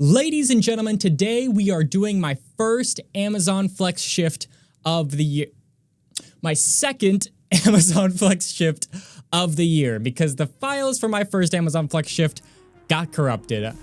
Ladies and gentlemen, today we are doing my first Amazon Flex shift of the year. My second Amazon Flex shift of the year, because the files for my first Amazon Flex shift got corrupted.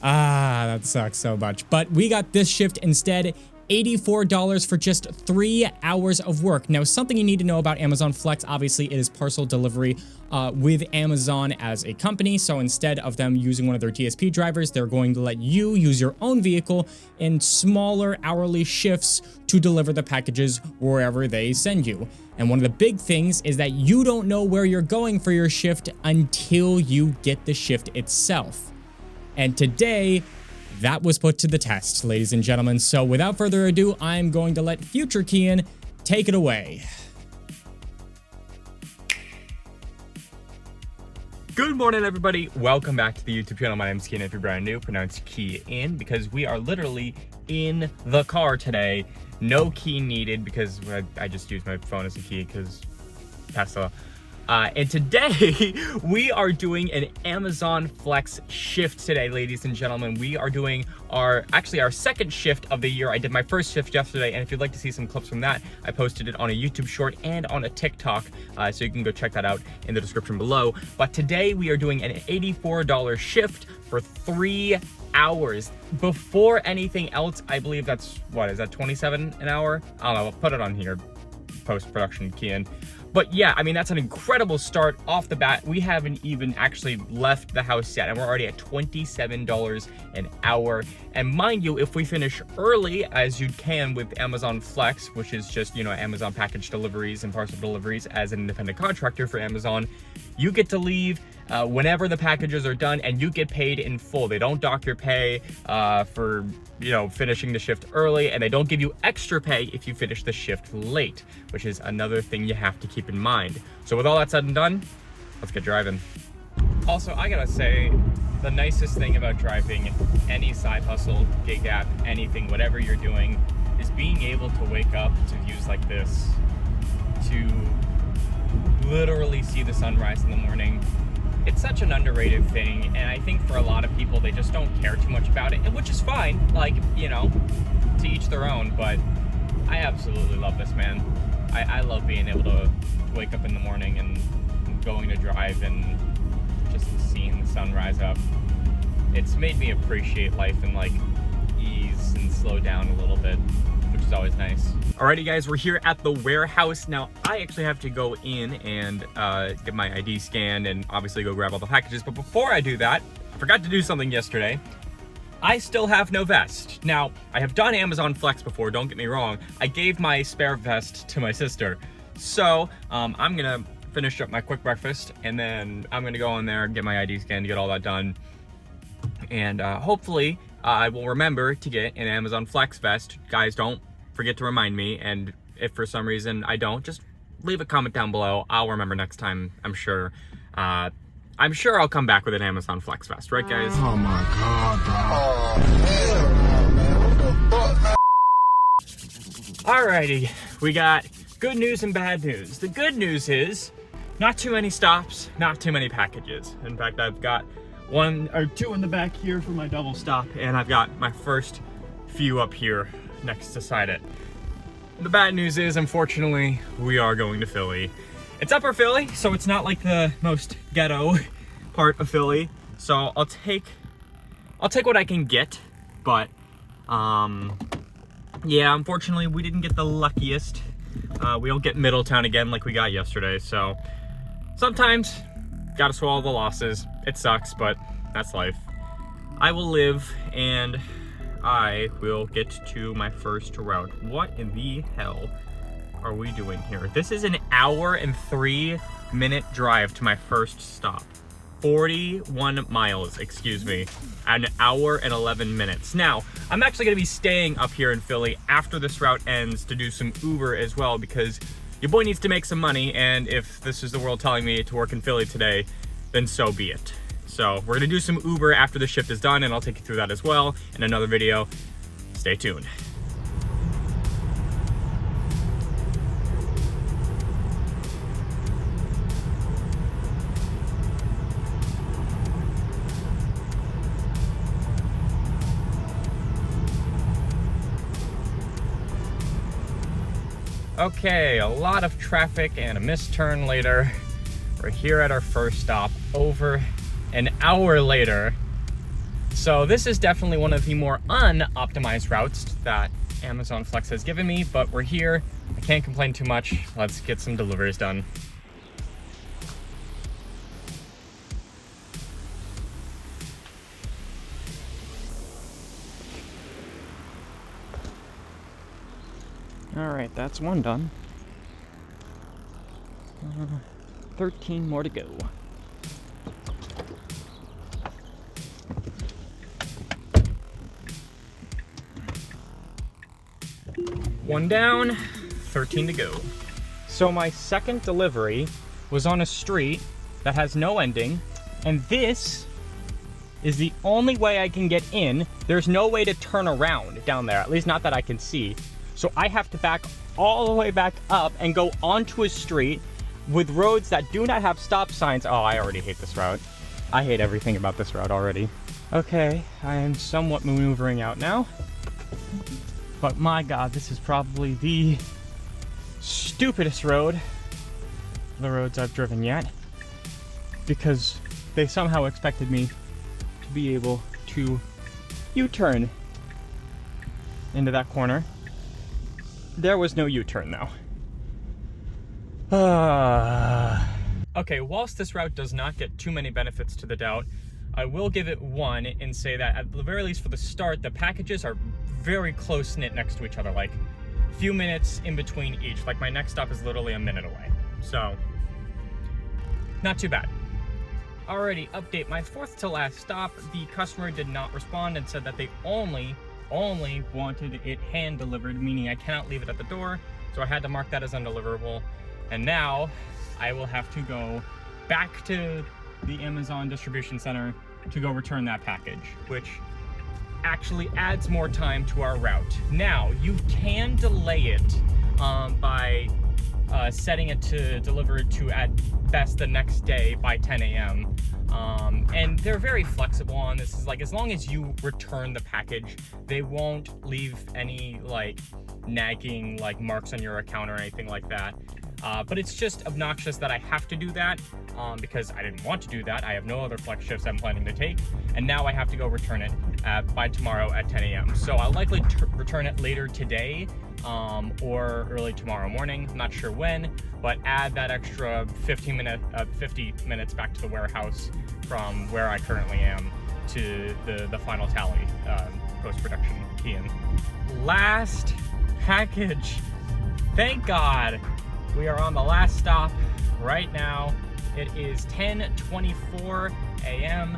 That sucks so much. But we got this shift instead, $84 for just 3 hours of work. Now, something you need to know about Amazon Flex, obviously it is parcel delivery with Amazon as a company. So instead of them using one of their DSP drivers, they're going to let you use your own vehicle in smaller hourly shifts to deliver the packages wherever they send you. And one of the big things is that you don't know where you're going for your shift until you get the shift itself. And today, that was put to the test, ladies and gentlemen. So without further ado, I'm going to let future Kian take it away. Good morning, everybody. Welcome back to the YouTube channel. My name is Kian. If you're brand new, pronounce key in, because we are literally in the car today. No key needed because I just used my phone as a key because Tesla. And today we are doing an Amazon Flex shift today, ladies and gentlemen. We are doing our second shift of the year. I did my first shift yesterday, and if you'd like to see some clips from that, I posted it on a YouTube short and on a TikTok, so you can go check that out in the description below. But today we are doing an $84 shift for 3 hours. Before anything else, I believe that's, what is that, 27 an hour? I don't know, I'll put it on here, post-production, Kian. But yeah, I mean, that's an incredible start off the bat. We haven't even actually left the house yet, and we're already at $27 an hour. And mind you, if we finish early, as you can with Amazon Flex, which is just, you know, Amazon package deliveries and parcel deliveries as an independent contractor for Amazon, you get to leave whenever the packages are done, and you get paid in full. They don't dock your pay for, you know, finishing the shift early, and they don't give you extra pay if you finish the shift late, which is another thing you have to keep in mind. So with all that said and done, let's get driving. Also, I gotta say, the nicest thing about driving any side hustle, gig app, anything, whatever you're doing, is being able to wake up to views like this, to literally see the sunrise in the morning. It's such an underrated thing, and I think for a lot of people, they just don't care too much about it, and which is fine, like, you know, to each their own. But I absolutely love this, man. I love being able to wake up in the morning and going to drive and just seeing the sun rise up. It's made me appreciate life and like ease and slow down a little bit, which is always nice. Alrighty guys, we're here at the warehouse. Now, I actually have to go in and get my ID scanned and obviously go grab all the packages. But before I do that, I forgot to do something yesterday. I still have no vest. Now, I have done Amazon Flex before, don't get me wrong. I gave my spare vest to my sister. So, I'm gonna finish up my quick breakfast, and then I'm gonna go in there, get my ID scanned, get all that done. And hopefully, I will remember to get an Amazon Flex vest. Guys, don't forget to remind me, and if for some reason I don't, just leave a comment down below. I'll remember next time, I'm sure. I'm sure I'll come back with an Amazon Flex vest, right guys? Oh my god, bro. Alrighty, we got good news and bad news. The good news is, not too many stops, not too many packages. In fact, I've got 1 or 2 in the back here for my double stop, and I've got my first few up here next beside it. The bad news is, unfortunately, we are going to Philly. It's Upper Philly, so it's not like the most ghetto part of Philly. So I'll take what I can get, but yeah, unfortunately we didn't get the luckiest. We don't get Middletown again like we got yesterday, so sometimes gotta swallow the losses. It sucks, but that's life. I will live, and I will get to my first route. What in the hell are we doing here? This is an hour and 3-minute drive to my first stop. 41 miles, excuse me, an hour and 11 minutes. Now, I'm actually gonna be staying up here in Philly after this route ends to do some Uber as well, because your boy needs to make some money, and if this is the world telling me to work in Philly today, then so be it. So we're gonna do some Uber after the shift is done, and I'll take you through that as well in another video. Stay tuned. Okay, a lot of traffic and a missed turn later. We're here at our first stop over an hour later. So this is definitely one of the more unoptimized routes that Amazon Flex has given me, but we're here. I can't complain too much. Let's get some deliveries done. All right, that's one done. 13 more to go. One down, 13 to go. So my second delivery was on a street that has no ending, and this is the only way I can get in. There's no way to turn around down there, at least not that I can see. So I have to back all the way back up and go onto a street with roads that do not have stop signs. Oh, I already hate this route. I hate everything about this route already. Okay, I am somewhat maneuvering out now. But my God, this is probably the stupidest road, the roads I've driven yet, because they somehow expected me to be able to U-turn into that corner. There was no U-turn though. Okay, whilst this route does not get too many benefits to the doubt, I will give it one and say that at the very least for the start, the packages are very close knit next to each other, like a few minutes in between each. Like my next stop is literally a minute away. So, not too bad. Alrighty, update. My fourth to last stop, the customer did not respond and said that they only wanted it hand delivered, meaning I cannot leave it at the door. So I had to mark that as undeliverable. And now I will have to go back to the Amazon distribution center to go return that package, which actually adds more time to our route. Now, you can delay it by setting it to deliver to at best the next day by 10 a.m. And they're very flexible on this. Is like, as long as you return the package, they won't leave any like nagging like marks on your account or anything like that. But it's just obnoxious that I have to do that because I didn't want to do that. I have no other flex shifts I'm planning to take, and now I have to go return it by tomorrow at 10 a.m. So I'll likely return it later today or early tomorrow morning. I'm not sure when, but add that extra 50 minutes back to the warehouse from where I currently am to the final tally post-production key-in. Last package. Thank God. We are on the last stop right now. It is 10:24 a.m.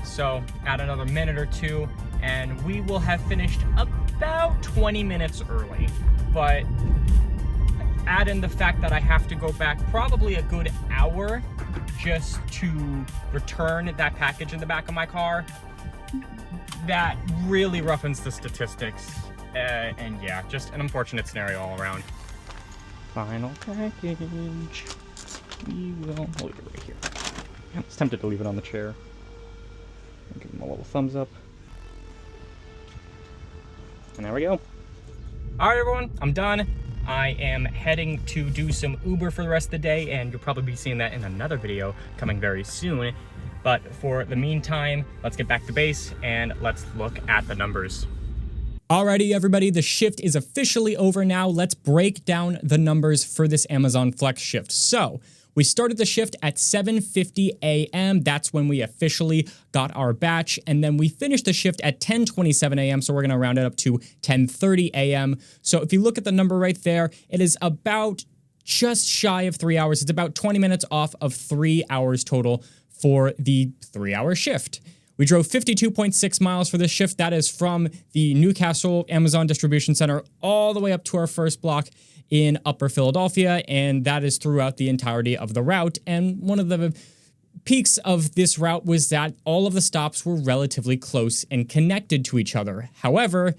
So add another minute or two and we will have finished about 20 minutes early. But add in the fact that I have to go back probably a good hour just to return that package in the back of my car. That really roughens the statistics. And yeah, just an unfortunate scenario all around. Final package. We will leave it right here. I was tempted to leave it on the chair. I'll give him a little thumbs up. And there we go. Alright everyone, I'm done. I am heading to do some Uber for the rest of the day, and you'll probably be seeing that in another video coming very soon. But for the meantime, let's get back to base and let's look at the numbers. Alrighty, everybody, the shift is officially over now. Let's break down the numbers for this Amazon Flex shift. So, we started the shift at 7:50 a.m. That's when we officially got our batch. And then we finished the shift at 10:27 a.m. So we're going to round it up to 10:30 a.m. So if you look at the number right there, it is about just shy of 3 hours. It's about 20 minutes off of 3 hours total for the 3-hour shift. We drove 52.6 miles for this shift. That is from the Newcastle Amazon Distribution Center all the way up to our first block in Upper Philadelphia, and that is throughout the entirety of the route. And one of the peaks of this route was that all of the stops were relatively close and connected to each other. However,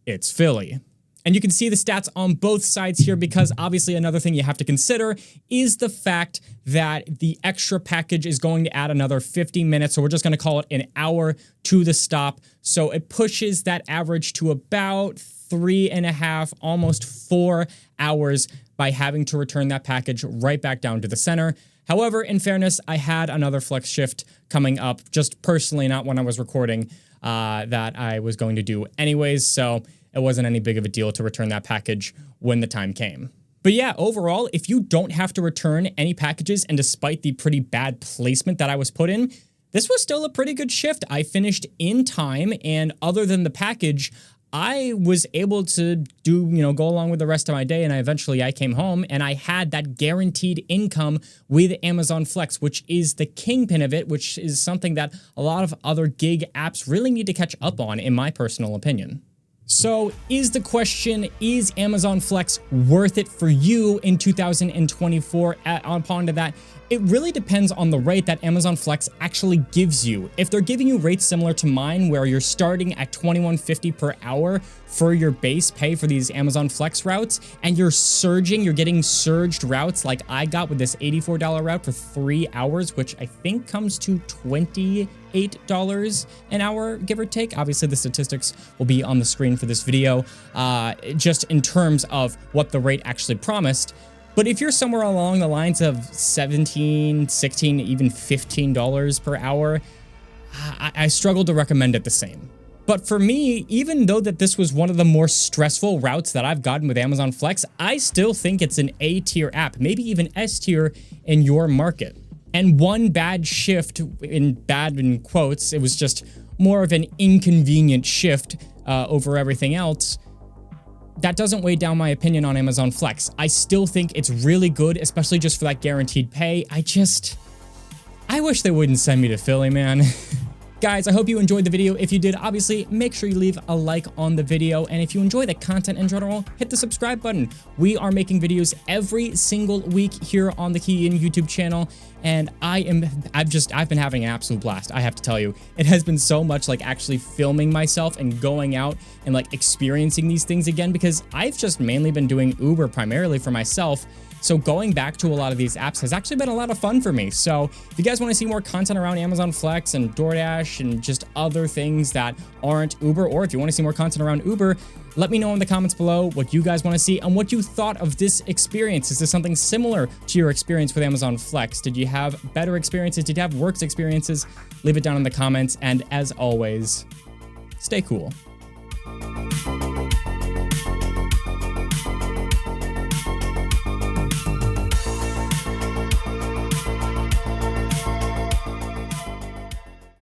it's Philly. And you can see the stats on both sides here because obviously another thing you have to consider is the fact that the extra package is going to add another 50 minutes. So we're just going to call it an hour to the stop. So it pushes that average to about 3.5, almost 4 hours by having to return that package right back down to the center. However, in fairness, I had another flex shift coming up, just personally, not when I was recording, that I was going to do anyways, so it wasn't any big of a deal to return that package when the time came. But yeah, overall, if you don't have to return any packages, and despite the pretty bad placement that I was put in, this was still a pretty good shift. I finished in time, and other than the package, I was able to go along with the rest of my day, and I came home, and I had that guaranteed income with Amazon Flex, which is the kingpin of it, which is something that a lot of other gig apps really need to catch up on, in my personal opinion. So is the question, is Amazon Flex worth it for you in 2024? Upon to that, it really depends on the rate that Amazon Flex actually gives you. If they're giving you rates similar to mine, where you're starting at $21.50 per hour for your base pay for these Amazon Flex routes, and you're getting surged routes like I got with this $84 route for 3 hours, which I think comes to $28 an hour, give or take. Obviously, the statistics will be on the screen for this video, just in terms of what the rate actually promised. But if you're somewhere along the lines of $17, $16, even $15 per hour, I struggle to recommend it the same. But for me, even though that this was one of the more stressful routes that I've gotten with Amazon Flex, I still think it's an A-tier app, maybe even S-tier in your market. And one bad shift, bad in quotes, it was just more of an inconvenient shift over everything else, that doesn't weigh down my opinion on Amazon Flex. I still think it's really good, especially just for that guaranteed pay. I wish they wouldn't send me to Philly, man. Guys, I hope you enjoyed the video. If you did, obviously, make sure you leave a like on the video. And if you enjoy the content in general, hit the subscribe button. We are making videos every single week here on the Key In YouTube channel. And I've been having an absolute blast. I have to tell you, it has been so much like actually filming myself and going out and like experiencing these things again, because I've just mainly been doing Uber primarily for myself. So going back to a lot of these apps has actually been a lot of fun for me. So if you guys want to see more content around Amazon Flex and DoorDash and just other things that aren't Uber, or if you want to see more content around Uber, let me know in the comments below what you guys want to see and what you thought of this experience. Is this something similar to your experience with Amazon Flex? Did you have better experiences? Did you have worse experiences? Leave it down in the comments. And as always, stay cool.